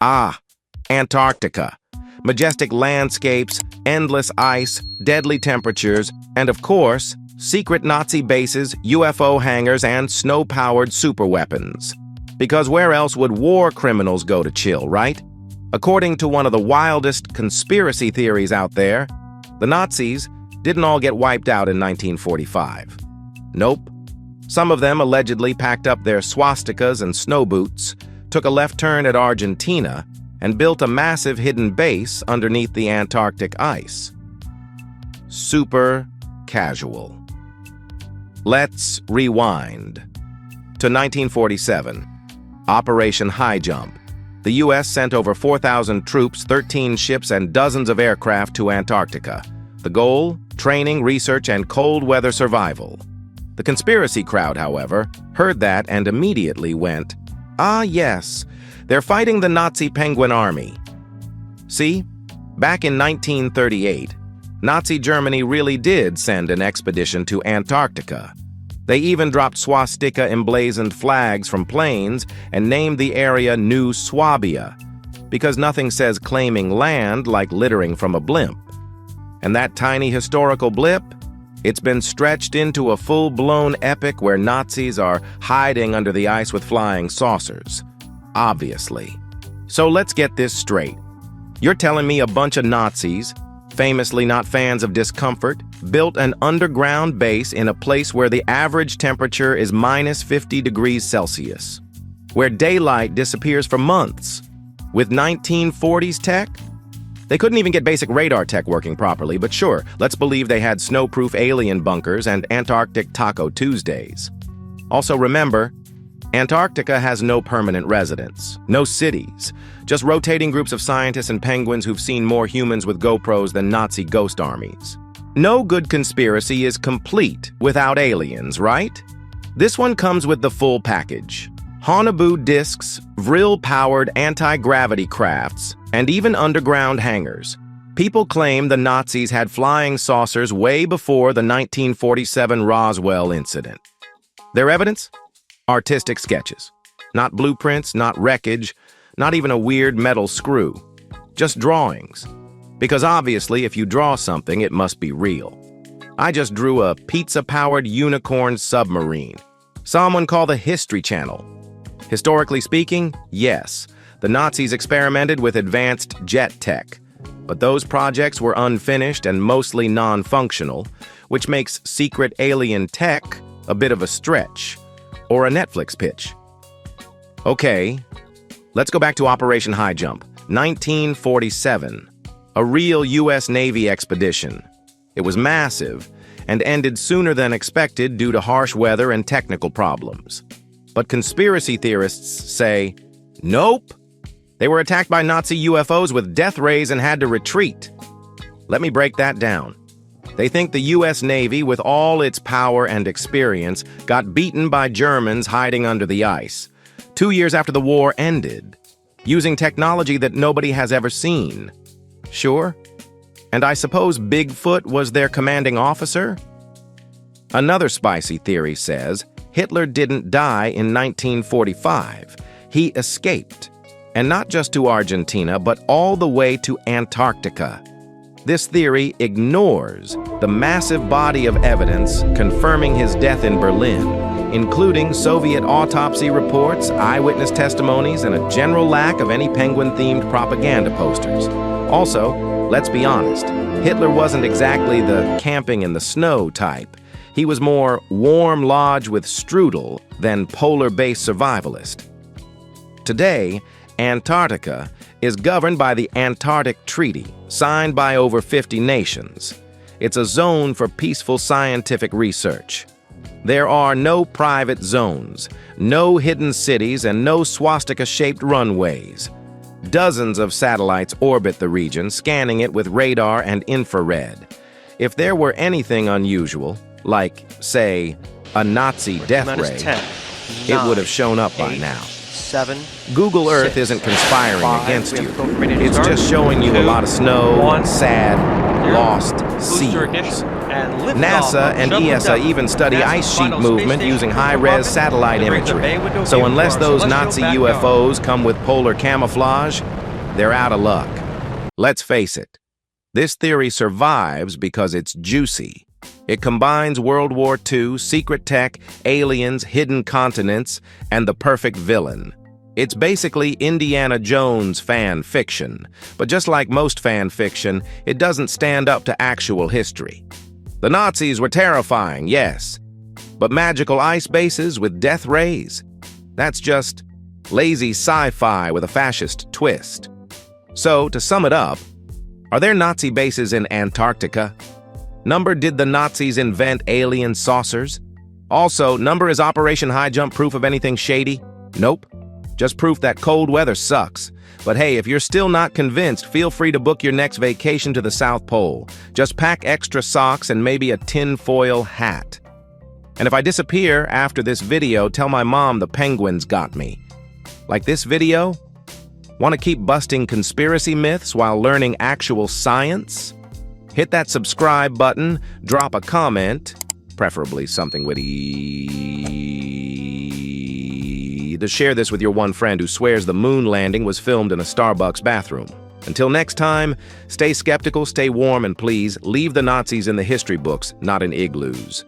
Ah, Antarctica. Majestic landscapes, endless ice, deadly temperatures, and of course, secret Nazi bases, UFO hangars, and snow-powered superweapons. Because where else would war criminals go to chill, right? According to one of the wildest conspiracy theories out there, the Nazis didn't all get wiped out in 1945. Nope. Some of them allegedly packed up their swastikas and snow boots, took a left turn at Argentina, and built a massive hidden base underneath the Antarctic ice. Super casual. Let's rewind to 1947. Operation High Jump. The U.S. sent over 4,000 troops, 13 ships, and dozens of aircraft to Antarctica. The goal? Training, research, and cold weather survival. The conspiracy crowd, however, heard that and immediately went, "Ah, yes, they're fighting the Nazi Penguin Army." See, back in 1938, Nazi Germany really did send an expedition to Antarctica. They even dropped swastika-emblazoned flags from planes and named the area New Swabia, because nothing says claiming land like littering from a blimp. And that tiny historical blip? It's been stretched into a full-blown epic where Nazis are hiding under the ice with flying saucers. Obviously. So let's get this straight. You're telling me a bunch of Nazis, famously not fans of discomfort, built an underground base in a place where the average temperature is minus 50 degrees Celsius, where daylight disappears for months, with 1940s tech? They couldn't even get basic radar tech working properly, but sure, let's believe they had snow-proof alien bunkers and Antarctic Taco Tuesdays. Also remember, Antarctica has no permanent residents, no cities, just rotating groups of scientists and penguins who've seen more humans with GoPros than Nazi ghost armies. No good conspiracy is complete without aliens, right? This one comes with the full package. Haunebu discs, Vril-powered anti-gravity crafts, and even underground hangars. People claim the Nazis had flying saucers way before the 1947 Roswell incident. Their evidence? Artistic sketches. Not blueprints, not wreckage, not even a weird metal screw. Just drawings. Because obviously, if you draw something, it must be real. I just drew a pizza-powered unicorn submarine. Someone call the History Channel. Historically speaking, yes, the Nazis experimented with advanced jet tech, but those projects were unfinished and mostly non-functional, which makes secret alien tech a bit of a stretch, or a Netflix pitch. Okay, let's go back to Operation High Jump, 1947, a real U.S. Navy expedition. It was massive and ended sooner than expected due to harsh weather and technical problems. But conspiracy theorists say, nope, they were attacked by Nazi UFOs with death rays and had to retreat. Let me break that down. They think the U.S. Navy, with all its power and experience, got beaten by Germans hiding under the ice, 2 years after the war ended, using technology that nobody has ever seen. Sure? And I suppose Bigfoot was their commanding officer? Another spicy theory says Hitler didn't die in 1945. He escaped, and not just to Argentina, but all the way to Antarctica. This theory ignores the massive body of evidence confirming his death in Berlin, including Soviet autopsy reports, eyewitness testimonies, and a general lack of any penguin-themed propaganda posters. Also, let's be honest, Hitler wasn't exactly the camping in the snow type. He was more warm lodge with strudel than polar-based survivalist. Today, Antarctica is governed by the Antarctic Treaty, signed by over 50 nations. It's a zone for peaceful scientific research. There are no private zones, no hidden cities, and no swastika-shaped runways. Dozens of satellites orbit the region, scanning it with radar and infrared. If there were anything unusual, like, say, a Nazi death ray, 10, 9, it would have shown up 8, by now. 7, Google Earth 6, isn't conspiring 5, against we you. have to go It's start. just showing you 2, a lot of snow, 1, sad, 0. lost Booster ignition seas. and NASA and ESA even study ice sheet movement using high-res satellite imagery. So unless those Nazi UFOs come with polar camouflage, they're out of luck. Let's face it, this theory survives because it's juicy. It combines World War II, secret tech, aliens, hidden continents, and the perfect villain. It's basically Indiana Jones fan fiction, but just like most fan fiction, it doesn't stand up to actual history. The Nazis were terrifying, yes, but magical ice bases with death rays? That's just lazy sci-fi with a fascist twist. So, to sum it up, are there Nazi bases in Antarctica? Number, did the Nazis invent alien saucers? Also, number, is Operation High Jump proof of anything shady? Nope. Just proof that cold weather sucks. But hey, if you're still not convinced, feel free to book your next vacation to the South Pole. Just pack extra socks and maybe a tinfoil hat. And if I disappear after this video, tell my mom the penguins got me. Like this video? Want to keep busting conspiracy myths while learning actual science? Hit that subscribe button, drop a comment, preferably something witty, to share this with your one friend who swears the moon landing was filmed in a Starbucks bathroom. Until next time, stay skeptical, stay warm, and please leave the Nazis in the history books, not in igloos.